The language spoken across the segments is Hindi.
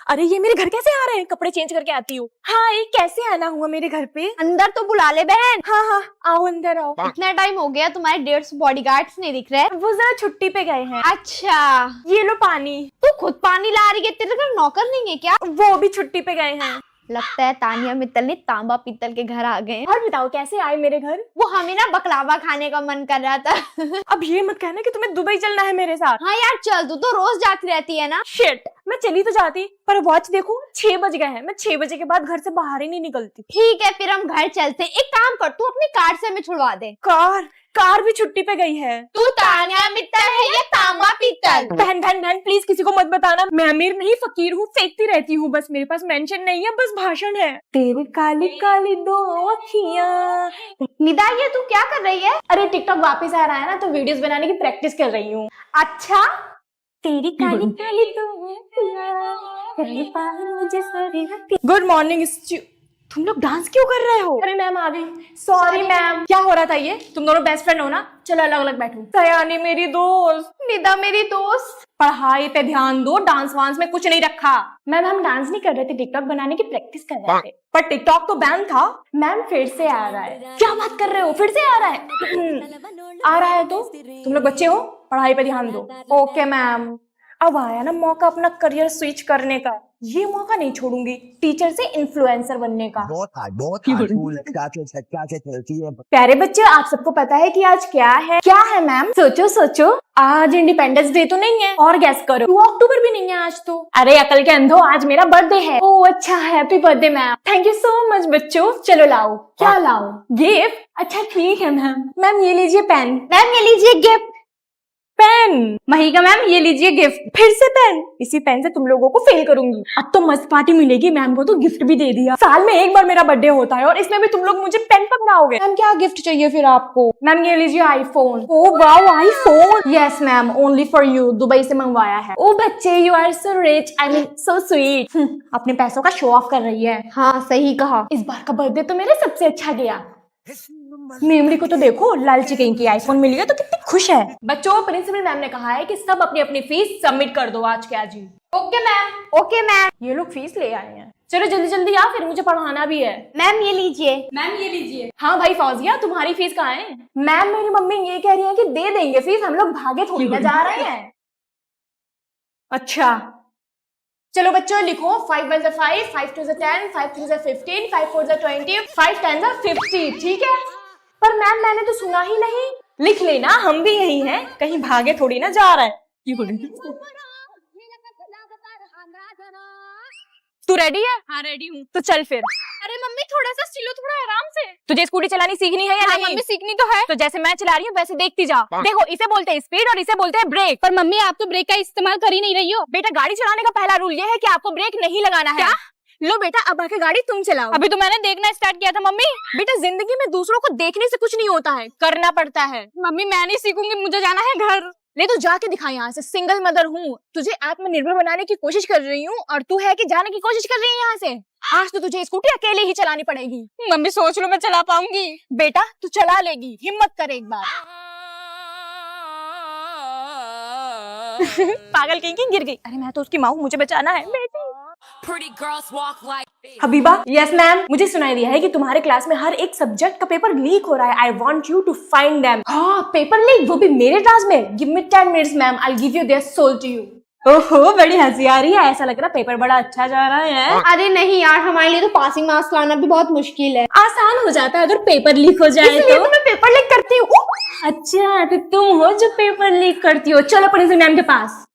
अरे ये मेरे घर कैसे आ रहे हैं? कपड़े चेंज करके आती हूँ। हाँ, ये कैसे आना हुआ मेरे घर पे? अंदर तो बुला ले बहन। हाँ हाँ, आओ अंदर आओ। इतना टाइम हो गया, तुम्हारे 150 बॉडीगार्ड्स नहीं दिख रहे। वो जरा छुट्टी पे गए हैं। अच्छा, ये लो पानी। तू खुद पानी ला रही है? तेरे घर नौकर नहीं है क्या? वो भी छुट्टी पे गए हैं। लगता है तानिया मित्तल ने तांबा पीतल के घर आ गए। और बताओ कैसे आए मेरे घर? वो हमें ना बकलावा खाने का मन कर रहा था। अब ये मत कहना कि तुम्हें दुबई चलना है मेरे साथ। हाँ यार चल, तू तो रोज जाती रहती है ना। शिट, मैं चली तो जाती, पर वॉच देखो 6 बज गए हैं। मैं 6 बजे के बाद घर से बाहर ही नहीं निकलती। ठीक है फिर हम घर चलते। एक काम कर, तू अपनी कार से हमें छुड़वा दे। कार भी छुट्टी पे गई है। तू तानिया मित्तल है या तांबा पीतल? बहन बहन बहन प्लीज किसी को मत बताना। मैं अमीर नहीं फकीर हूँ, फेंकती रहती हूँ बस। मेरे पास मेंशन नहीं है, बस भाषण है। तेरी काली काली दो अखियां। निदा ये तू क्या कर रही है? अरे टिकटॉक वापस आ रहा है ना, तो वीडियोस बनाने की प्रैक्टिस कर रही हूँ। अच्छा, तेरी काली काली दो अखियां। Good morning. तुम लोग डांस क्यों कर रहे हो? अरे मैम आ गई। Sorry ma'am. क्या हो रहा था ये? तुम दोनों बेस्ट फ्रेंड हो ना? चलो अलग अलग बैठो। सयानी मेरी दोस्त। निदा मेरी दोस्त। पढ़ाई पे ध्यान दो, डांस वांस में कुछ नहीं रखा। मैम हम डांस नहीं कर रहे थे, टिकटॉक बनाने की प्रैक्टिस कर रहे थे। पर टिकटॉक तो बैन था। मैम फिर से आ रहा है। क्या बात कर रहे हो? फिर से आ रहा है? आ रहा है तो तुम लोग बच्चे हो, पढ़ाई पे ध्यान दो। Okay ma'am. अब आया ना मौका अपना करियर स्विच करने का, ये मौका नहीं छोड़ूंगी। टीचर से इन्फ्लुएंसर बनने का। बहुत चलती है। प्यारे बच्चे, आप सबको पता है कि आज क्या है? क्या है मैम? सोचो सोचो। आज इंडिपेंडेंस डे तो नहीं है? और गैस करो। 2 अक्टूबर भी नहीं है आज तो। अरे अकल के अंधो, आज मेरा बर्थडे है। ओह अच्छा, happy birthday ma'am. Thank you so much बच्चों। चलो लाओ। क्या लाओ? गिफ्ट? अच्छा ठीक है मैम। मैम ये लीजिए पेन। मैम ये लीजिए गिफ्ट। पेन। महिका मैम ये लीजिए गिफ्ट। फिर से पेन। इसी पेन से तुम लोगों को फेल करूंगी। अब तो मस्त पार्टी मिलेगी। मैम को तो गिफ्ट भी दे दिया। साल में एक बार मेरा बर्थडे होता है और इसमें भी तुम लोग मुझे पेन पकड़ाओगे। मैम क्या गिफ्ट चाहिए फिर आपको? मैम ये लीजिए iPhone. Oh wow, iPhone. Yes ma'am, only for you. Dubai से मंगवाया है। ओ बच्चे, you are so rich, I mean so sweet. अपने पैसों का शो ऑफ कर रही है। हाँ सही कहा। इस बार का बर्थडे तो मेरे सबसे अच्छा गया। मेमली को तो देखो, लालची कहीं की आईफोन मिल गया तो कितनी खुश है। बच्चों, प्रिंसिपल मैम ने कहा है कि सब अपनी अपनी फीस सबमिट कर दो आज के आज ही। Okay ma'am. Okay ma'am. ये लोग फीस ले आए हैं। चलो जल्दी जल्दी आ, फिर मुझे पढ़ाना भी है। मैम ये लीजिए। मैम ये लीजिए। हाँ भाई फौजिया, तुम्हारी फीस कहाँ है? मैम मेरी मम्मी ये कह रही है कि दे देंगे फीस, हम लोग भागे थोड़ी ना जा रहे हैं। अच्छा चलो बच्चों लिखो। 5 1 5, 5 2 10, 5 3 15, 5 4 20, 5 10 50। ठीक है? पर मैम मैंने तो सुना ही नहीं। लिख लेना, हम भी यही हैं, कहीं भागे थोड़ी ना जा रहा है। तू रेडी है? हाँ रेडी हूँ। तो चल फिर। अरे मम्मी थोड़ा सा चिल्लो, थोड़ा आराम से। तुझे स्कूटी चलानी सीखनी है या हाँ, नहीं? मम्मी सीखनी तो है। तो जैसे मैं चला रही हूँ वैसे देखती जा। देखो, इसे बोलते हैं स्पीड और इसे बोलते हैं ब्रेक। पर मम्मी आप तो ब्रेक का इस्तेमाल कर ही नहीं रही हो। बेटा गाड़ी चलाने का पहला रूल ये है कि आपको ब्रेक नहीं लगाना है। क्या? लो बेटा, अब आके गाड़ी तुम चलाओ। अभी तो मैंने देखना स्टार्ट किया था मम्मी। बेटा जिंदगी में दूसरों को देखने से कुछ नहीं होता है, करना पड़ता है। मम्मी मैं नहीं सीखूंगी, मुझे जाना है घर। नहीं तो जाके दिखा यहाँ से। सिंगल मदर हूँ, तुझे आत्मनिर्भर बनाने की कोशिश कर रही हूँ और तू है कि जाने की कोशिश कर रही है यहाँ से। आज तो तुझे स्कूटी अकेले ही चलानी पड़ेगी। मम्मी सोच लो मैं चला पाऊंगी। बेटा तू चला लेगी, हिम्मत कर एक बार। पागल कहीं की गिर गई। अरे मैं तो उसकी माँ हूँ, मुझे बचाना है बेटी। हबीबा। Yes ma'am. मुझे सुनाई दिया है कि तुम्हारे क्लास में हर एक सब्जेक्ट का पेपर लीक हो रहा है। I want you to find them. हाँ पेपर लीक, वो भी मेरे क्लास में। Give me 10 minutes ma'am, I give you their soul to you. ओहो बड़ी हंसी आ रही है। ऐसा लग रहा पेपर बड़ा अच्छा जा रहा है। अरे नहीं यार, हमारे लिए तो पासिंग मार्क्स लाना भी बहुत मुश्किल है। आसान हो जाता है अगर पेपर लीक हो जाए इसलिए तो। मैं पेपर लीक करती हूँ। अच्छा तो तुम हो जो पेपर लीक करती हो। चलो प्रिंसिपल मैम के पास।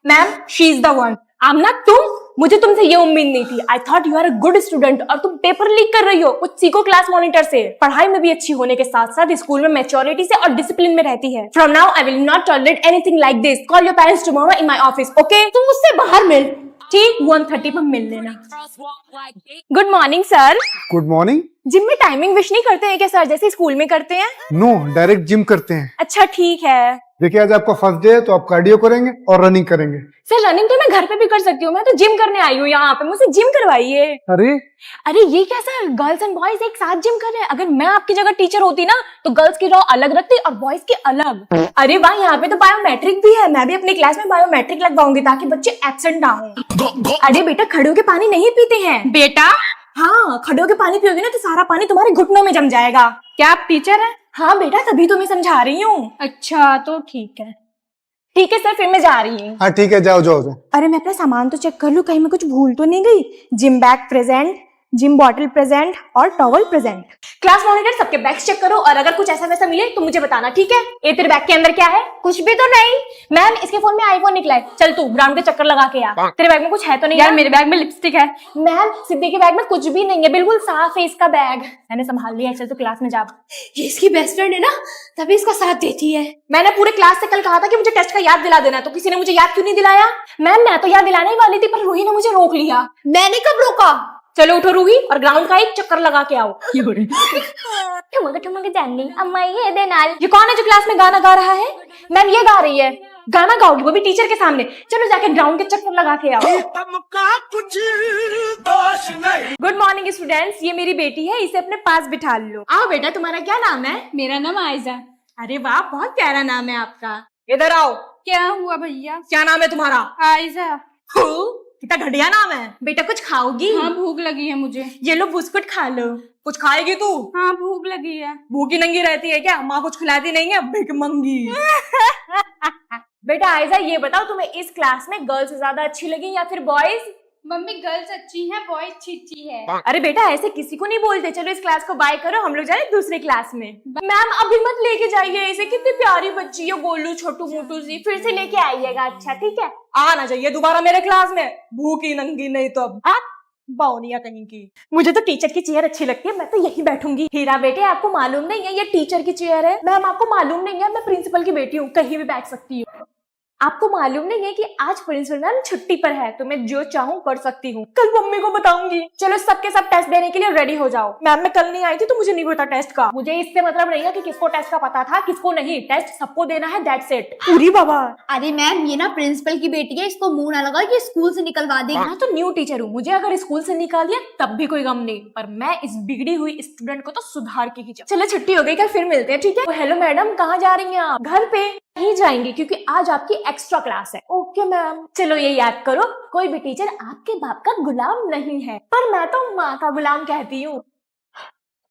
Ma'am she is the one. Aamna तुम, मुझे तुमसे ये उम्मीद नहीं थी। I thought you are a good student और तुम पेपर लीक कर रही हो। कुछ सीखो क्लास मॉनिटर से। पढ़ाई में भी अच्छी होने के साथ साथ स्कूल में मैच्योरिटी से और डिसिप्लिन में रहती है। From now I will not tolerate anything like this. Call your parents tomorrow in my office. Okay? तुम मुझसे बाहर मिल। ठीक, 1:30 पर मिल लेना। Good morning sir. Good morning. Gym में टाइमिंग विश नहीं करते हैं क्या सर, जैसे स्कूल में करते हैं? नो, डायरेक्ट जिम करते हैं। अच्छा ठीक है। देखिए आज आपका फर्स्ट डे है तो आप कार्डियो करेंगे और रनिंग करेंगे। सर रनिंग तो मैं घर पे भी कर सकती हूँ, मैं तो जिम करने आई हूँ यहाँ पे, मुझसे जिम करवाइए। अरे अरे ये क्या सर, गर्ल्स एंड बॉयज एक साथ जिम कर रहे हैं। अगर मैं आपकी जगह टीचर होती ना तो गर्ल्स की रॉ अलग रखती और बॉयज की अलग। अरे वाह, यहाँ पे तो बायोमेट्रिक भी है, मैं भी अपनी क्लास में बायोमेट्रिक लगवाऊंगी ताकि बच्चे एब्सेंट ना हो। अरे बेटा खड़े होके पानी नहीं पीते हैं बेटा। हाँ, खड़े होके पानी पियोगे ना तो सारा पानी तुम्हारे घुटनों में जम जाएगा। क्या आप टीचर हैं? हाँ बेटा, तभी तो मैं समझा रही हूँ। अच्छा तो ठीक है, ठीक है सर, फिर मैं जा रही हूँ। हाँ ठीक है, जाओ जाओ जाओ। अरे मैं अपना सामान तो चेक कर लूं, कहीं मैं कुछ भूल तो नहीं गई। Gym bag present, gym bottle present और टॉवल प्रेजेंट। क्लास मॉनिटर सबके बैग्स चेक करो और अगर कुछ ऐसा वैसा मिले तो मुझे बताना, ठीक है? ये तेरे बैग के अंदर क्या है? कुछ भी तो नहीं। मैम इसके फोन में आईफोन निकला है, चल तू ग्राउंड के चक्कर लगा के आ। तेरे बैग में कुछ है तो नहीं? यार मेरे बैग में लिपस्टिक है। मैम सिद्धि के बैग में कुछ भी नहीं है, बिल्कुल साफ है इसका बैग, मैंने संभाल लिया। चल तू क्लास में जा। ये इसकी बेस्ट फ्रेंड है ना, तभी इसका साथ देती है। मैंने पूरे क्लास से कल कहा था कि मुझे टेस्ट का याद दिला देना, तो किसी ने मुझे याद क्यों नहीं दिलाया? मैम मैं तो याद दिलाने ही वाली थी पर रूही ने मुझे रोक लिया। मैंने कब रोका? चलो उठो रूही और ग्राउंड का एक चक्कर लगा के आओ। ठुमक ठुमक जानी अम्मा ये दे नाल। ये कौन है जो क्लास में गाना गा रहा है? मैम ये गा रही है। गाना गाओगी वो भी टीचर के सामने? चलो जाके ग्राउंड के चक्कर लगा के आओ। गुड मॉर्निंग स्टूडेंट्स, ये मेरी बेटी है, इसे अपने पास बिठा लो। आओ बेटा, तुम्हारा क्या नाम है? मेरा नाम आयजा। अरे वाह, बहुत प्यारा नाम है आपका। इधर आओ। क्या हुआ भैया? क्या नाम है तुम्हारा? आयजा। कितना घटिया नाम है। बेटा कुछ खाओगी? हाँ भूख लगी है मुझे। ये लो बिस्कुट खा लो। कुछ खाएगी तू? हाँ भूख लगी है। भूखी नंगी रहती है क्या? माँ कुछ खिलाती नहीं है, भिख मंगी। बेटा आयजा ये बताओ, तुम्हें इस क्लास में गर्ल्स ज्यादा अच्छी लगी या फिर बॉयज? मम्मी गर्ल्स अच्छी है, बॉयज छिची है। अरे बेटा ऐसे किसी को नहीं बोलते। चलो इस क्लास को बाय करो, हम लोग जा रहे हैं दूसरी क्लास में। मैम अभी मत लेके जाइए इसे, कितनी प्यारी बच्ची है, गोलू छोटू मोटू सी। फिर से लेके आइएगा, अच्छा ठीक है? आना चाहिए दोबारा मेरे क्लास में, भूखी नंगी नहीं तो अब आप बाउनिया कहीं की। मुझे तो टीचर की चेयर अच्छी लगती है, मैं तो यही बैठूंगी। हीरा बेटे आपको मालूम नहीं है ये टीचर की चेयर है? मैम आपको मालूम नहीं है मैं प्रिंसिपल की बेटी हूँ, कहीं भी बैठ सकती हूँ। आपको मालूम नहीं है कि आज प्रिंसिपल मैम छुट्टी पर है तो मैं जो चाहूँ कर सकती हूँ। कल मम्मी को बताऊंगी। चलो सबके सब टेस्ट देने के लिए रेडी हो जाओ। मैम मैं कल नहीं आई थी तो मुझे नहीं पता टेस्ट का। मुझे इससे मतलब नहीं है कि किसको टेस्ट का पता था किसको नहीं, टेस्ट सबको देना है, दैट्स इट। पूरी बाबा। अरे मैम ये ना प्रिंसिपल की बेटी है, इसको मुंह ना लगाओ, ये स्कूल से निकलवा देगी। मैं तो न्यू टीचर हूँ, मुझे अगर स्कूल से निकाल दिया तब भी कोई गम नहीं, पर मैं इस बिगड़ी हुई स्टूडेंट को तो सुधार के ही जाऊँ। चलो छुट्टी हो गई, कल फिर मिलते हैं, ठीक है? हेलो मैडम, कहाँ जा रही हैं आप? घर पे नहीं जाएंगे क्योंकि आज आपकी एक्स्ट्रा क्लास है। Okay ma'am. चलो ये याद करो, कोई भी टीचर आपके बाप का गुलाम नहीं है, पर मैं तो माँ का गुलाम कहती हूँ,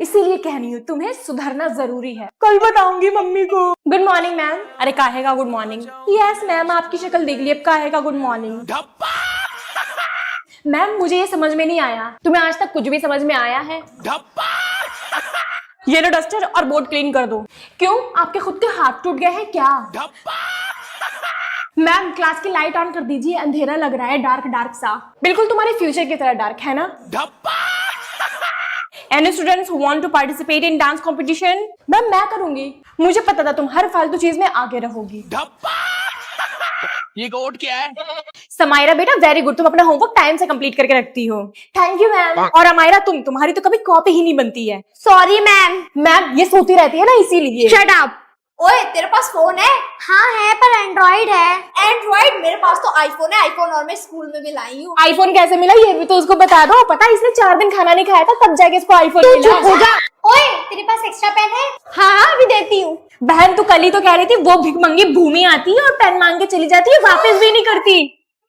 इसीलिए कह रही हूँ तुम्हें सुधरना जरूरी है। कल बताऊंगी मम्मी को। Good morning ma'am. अरे काहे का गुड मॉर्निंग? यस मैम, आपकी शक्ल देख ली, अब काहे का गुड मॉर्निंग? मैम मुझे ये समझ में नहीं आया, तुम्हें आज तक कुछ भी समझ में आया है? ये लो डस्टर और बोर्ड क्लीन कर दो। क्यों, आपके खुद के हाथ टूट गए हैं क्या? मैम क्लास की लाइट ऑन कर दीजिए, अंधेरा लग रहा है, डार्क डार्क सा, बिल्कुल तुम्हारे फ्यूचर की तरह डार्क है ना? Any students who want to participate in dance competition? Ma'am मैं करूंगी, मुझे पता था तुम हर फालतू चीज में आगे रहोगी। ये कोड क्या है? समायरा बेटा वेरी गुड, तुम अपना होमवर्क टाइम से कंप्लीट करके रखती हो। Thank you ma'am. और अमायरा तुम्हारी तो कभी कॉपी ही नहीं बनती है। Sorry ma'am. मैम ये सोती रहती है ना इसीलिए। Shut up. ओए तेरे पास फोन है? हाँ है, पर एंड्रॉइड है। एंड्रॉइड? मेरे पास तो आईफोन है, आईफोन और मैं स्कूल में भी लाई हूँ। आईफोन कैसे मिला ये भी तो उसको बता दो। पता है इसने 4 दिन खाना नहीं खाया था तब जाके इसको आईफोन मिला। चुप हो जा। ओए तेरे पास एक्स्ट्रा पेन है? हाँ अभी देती हूँ। बहन तू कल ही तो कह रही थी वो भिख मंगी भूमि आती है और पेन मांग के चली जाती है, वापस भी नहीं करती।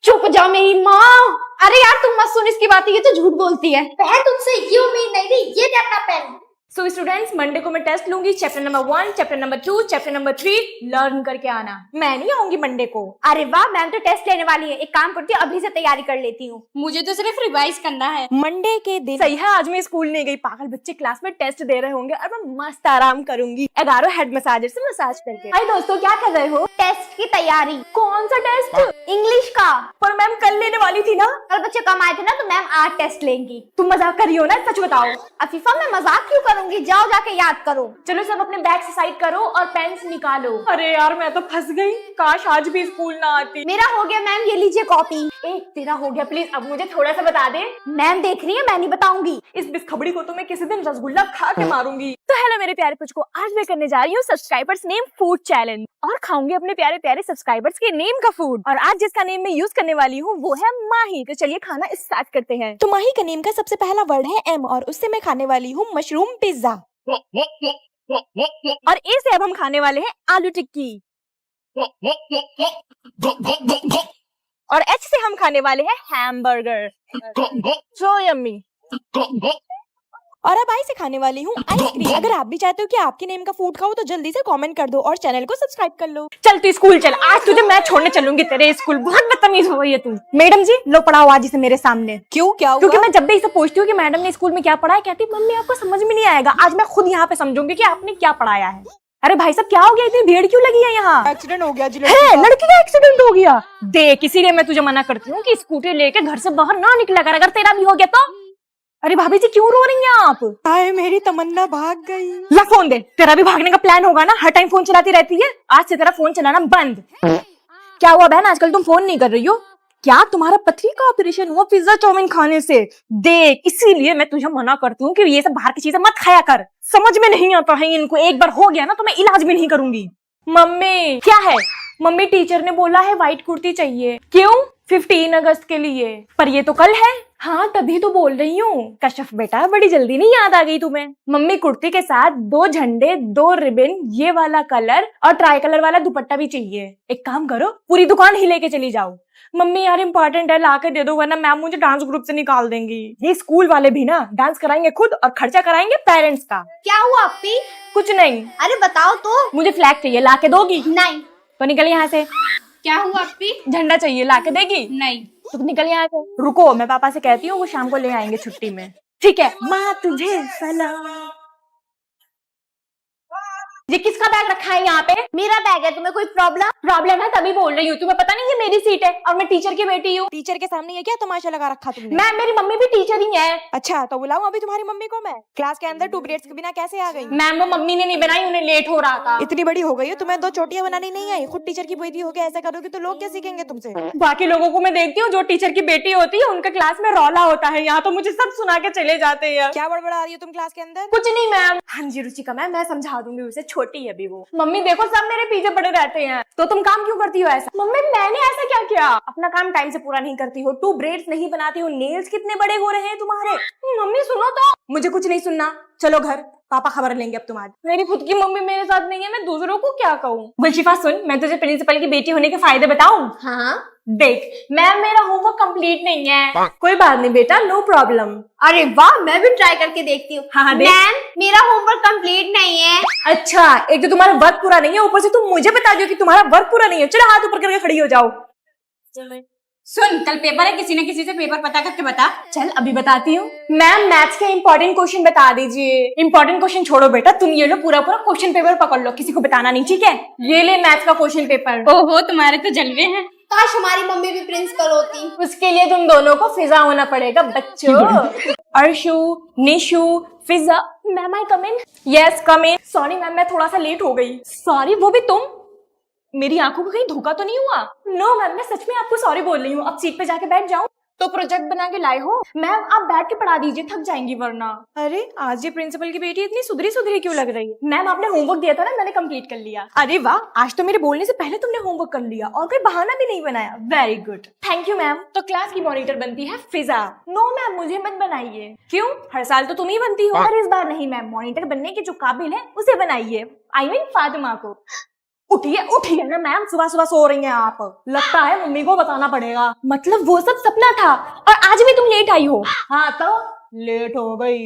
चुप जा मेरी माँ। अरे यार तुम मत सुन इसकी बातें, ये तो झूठ बोलती है। बहन तुमसे ये उम्मीद नहीं थी, ये दे अपना पेन। सो स्टूडेंट्स मंडे को मैं टेस्ट लूंगी, chapter number 1, chapter number 2, chapter number 3 learn करके आना। मैं नहीं आऊंगी मंडे को। अरे वाह, मैम तो टेस्ट लेने वाली है, एक काम करती हूँ अभी से तैयारी कर लेती हूँ। मुझे तो सिर्फ रिवाइज करना है। मंडे के दिन सही है, आज मैं स्कूल नहीं गई, पागल बच्चे क्लास में टेस्ट दे रहे होंगे और मैं मस्त आराम करूंगी 11 हेड मसाजर से मसाज करके। हाय दोस्तों, क्या कर रहे हो? टेस्ट की तैयारी। कौन सा टेस्ट? इंग्लिश का। पर मैम कल लेने वाली थी ना। कल बच्चे कम आए थे ना तो मैम आज टेस्ट लेंगी। तुम मजाक कर रही हो ना, सच बताओ। अफीफा मैं मजाक क्यों करूंगी, जाओ जाके याद करो। चलो सब अपने बैग से साइड करो और पेन्स निकालो। अरे यार मैं तो फंस गई, काश आज भी स्कूल ना आती। मेरा हो गया मैम, ये लीजिए कॉपी। एक तेरा हो गया, प्लीज अब मुझे थोड़ा सा बता दे। मैम देख रही है, मैं नहीं बताऊंगी। इस बिस्खबड़ी को तो मैं किसी दिन रसगुल्ला खा के मारूंगी। तो हेलो मेरे प्यारे पुचको, आज मैं करने जा रही हूँ सब्सक्राइबर्स नेम फूड चैलेंज और खाऊंगी अपने प्यारे प्यारे सब्सक्राइबर्स के नेम का फूड। और आज जिसका नेम मैं यूज करने वाली हूँ वो है माही। तो चलिए खाना स्टार्ट करते हैं। तो माही का नेम का सबसे पहला वर्ड है एम और उससे मैं खाने वाली हूँ मशरूम पिज्जा। और ए से अब हम खाने वाले हैं आलू टिक्की। और एच से हम खाने वाले हैं हैमबर्गर। So yummy. और अब आई से खाने वाली हूँ आइसक्रीम। अगर आप भी चाहते हो कि आपके नेम का फूड खाओ तो जल्दी से कमेंट कर दो और चैनल को सब्सक्राइब कर लो। चल तू स्कूल चल, आज तुझे मैं छोड़ने चलूंगी तेरे स्कूल। बहुत बदतमीज हो गई है तू। मैडम जी लो पढ़ाओ आज इसे मेरे सामने। क्यों, क्या हुआ? क्योंकि मैं जब भी इसे पूछती हूँ कि मैडम ने स्कूल में क्या पढ़ाया, कहती मम्मी आपको समझ में नहीं आएगा। आज मैं खुद यहाँ पे समझूंगी कि आपने क्या पढ़ाया है। अरे भाई साहब क्या हो गया, इतनी भीड़ क्यों लगी है यहाँ? एक्सीडेंट हो गया जी, लड़की का एक्सीडेंट हो गया। देख इसीलिए मैं तुझे मना करती हूँ कि स्कूटी लेके घर से बाहर ना निकला कर, अगर तेरा भी हो गया तो। अरे भाभी जी क्यों रो रही हैं आप? हाय मेरी तमन्ना भाग गई। ला फोन दे, तेरा भी भागने का प्लान होगा ना, हर टाइम फोन चलाती रहती है। आज से तेरा फोन चलाना बंद। क्या हुआ बहन, आजकल तुम फोन नहीं कर रही हो? क्या तुम्हारा पथरी का ऑपरेशन हुआ पिज्जा चाउमीन खाने से? देख इसीलिए मैं तुझे मना करती हूँ कि ये सब बाहर की चीजें मत खाया कर। समझ में नहीं आता है इनको, एक बार हो गया ना तो मैं इलाज भी नहीं करूंगी। मम्मी क्या है? मम्मी टीचर ने बोला है व्हाइट कुर्ती चाहिए। क्यों? 15 अगस्त के लिए। पर ये तो कल है। हाँ तभी तो बोल रही हूँ। कश्यप बेटा बड़ी जल्दी नहीं याद आ गई तुम्हें? मम्मी कुर्ती के साथ 2 झंडे, 2 रिबन, ये वाला कलर और ट्राई कलर वाला दुपट्टा भी चाहिए। एक काम करो पूरी दुकान ही लेके चली जाओ। मम्मी यार इम्पोर्टेंट है, लाके दे दो वरना मैम मुझे डांस ग्रुप से निकाल देंगी। ये स्कूल वाले भी ना डांस कराएंगे खुद और खर्चा कराएंगे पेरेंट्स का। क्या हुआ अपी? कुछ नहीं। अरे बताओ तो। मुझे फ्लैग चाहिए, लाके दोगी? नहीं। तो निकल यहाँ से। क्या हुआ अपी? झंडा चाहिए, लाके देगी? नहीं। तो निकल यहाँ से। रुको मैं पापा से कहती हूँ, वो शाम को ले आएंगे छुट्टी में। ठीक है माँ तुझे सलाम। ये किसका बैग रखा है यहाँ पे? मेरा बैग है, तुम्हें कोई प्रॉब्लम है तभी बोल रही हूँ। तुम्हें पता नहीं ये मेरी सीट है और मैं टीचर की बेटी हूँ। टीचर के सामने ये क्या तमाशा लगा रखा तुमने? मैम मेरी मम्मी भी टीचर ही है। अच्छा तो बुलाऊं अभी तुम्हारी मम्मी को मैं? क्लास के अंदर 2 पीरियड्स के बिना कैसे आ गई? मैम वो मम्मी ने नहीं बनाई, उन्हें लेट हो रहा था। इतनी बड़ी हो गई हो, तुम्हें 2 चोटियां बनानी नहीं आई? खुद टीचर की बेटी हो के ऐसा करोगे तो लोग क्या सीखेंगे तुमसे? बाकी लोगों को मैं देखती हूँ जो टीचर की बेटी होती है उनका क्लास में रौला होता है, यहाँ तो मुझे सब सुना के चले जाते हैं। क्या बड़बड़ा रही हो तुम क्लास के अंदर? कुछ नहीं मैम। हाँ जी रुचिका मैम मैं समझा दूंगी उसे, छोटी है अभी वो। मम्मी देखो सब मेरे पीछे पड़े रहते हैं तो तुम काम क्यों करती हो ऐसा? मम्मी मैंने ऐसा क्या किया? अपना काम टाइम से पूरा नहीं करती हो, 2 ब्रेड्स नहीं बनाती हो, नेल्स कितने बड़े हो रहे हैं तुम्हारे। मम्मी सुनो तो। मुझे कुछ नहीं सुनना, चलो घर, पापा खबर लेंगे अब तुम्हारी। मेरी खुद की मम्मी मेरे साथ नहीं है, मैं दूसरों को क्या कहूँ। गुलशिफा सुन, मैं तुझे प्रिंसिपल की बेटी होने के फायदे बताऊं? हाँ देख मैम मेरा होमवर्क कंप्लीट नहीं है। कोई बात नहीं बेटा, नो प्रॉब्लम। अरे वाह, मैं भी ट्राई करके देखती हूँ। हाँ, देख। मैम मेरा होमवर्क कंप्लीट नहीं है। अच्छा एक तो तुम्हारा वर्क पूरा नहीं है, ऊपर से तुम मुझे बता दो कि तुम्हारा वर्क पूरा नहीं है। चलो हाथ ऊपर करके खड़ी हो जाओ। सुन कल पेपर है, किसी न किसी से पेपर पता करके बता। चल अभी बताती हूँ। मैम मैथ्स के इंपॉर्टेंट क्वेश्चन बता दीजिए। इंपॉर्टेंट क्वेश्चन छोड़ो बेटा, तुम ये लो पूरा क्वेश्चन पेपर पकड़ लो, किसी को बताना नहीं ठीक है? ये ले मैथ्स का क्वेश्चन पेपर। ओहो तुम्हारे तो जलवे हैं। काश हमारी मम्मी भी प्रिंसिपल होती। उसके लिए तुम दोनों को फिजा होना पड़ेगा बच्चों। Arshu, Nishu, Fiza. Ma'am I come in? Yes come in. Sorry ma'am मैं थोड़ा सा लेट हो गई। सॉरी वो भी तुम? मेरी आंखों को कहीं धोखा तो नहीं हुआ? नो मैम मैं सच में आपको सॉरी बोल रही हूँ। अब सीट पे जाके बैठ जाओ। तो प्रोजेक्ट बना के लाए हो? मैम आप बैठ के पढ़ा दीजिए, थक जाएंगी वरना। अरे आज ये प्रिंसिपल की बेटी इतनी सुधरी क्यों लग रही है? मैम आपने होमवर्क दिया था ना, मैंने कंप्लीट कर लिया। अरे वाह, आज तो मेरे बोलने से पहले तुमने होमवर्क कर लिया और कोई बहाना भी नहीं बनाया। Very good, thank you ma'am. तो क्लास की मॉनिटर बनती है फिजा। नो मैम मुझे मत बनाइए। क्यों? हर साल तो तुम ही बनती हो। पर इस बार नहीं मैम, मॉनिटर बनने के जो काबिल है उसे बनाइए। आई मीन फातिमा को। उठिए ना मैम, सुबह सुबह सो रही हैं आप। लगता है मम्मी को बताना पड़ेगा। मतलब वो सब सपना था और आज भी तुम लेट आई हो? हाँ तो लेट हो गई।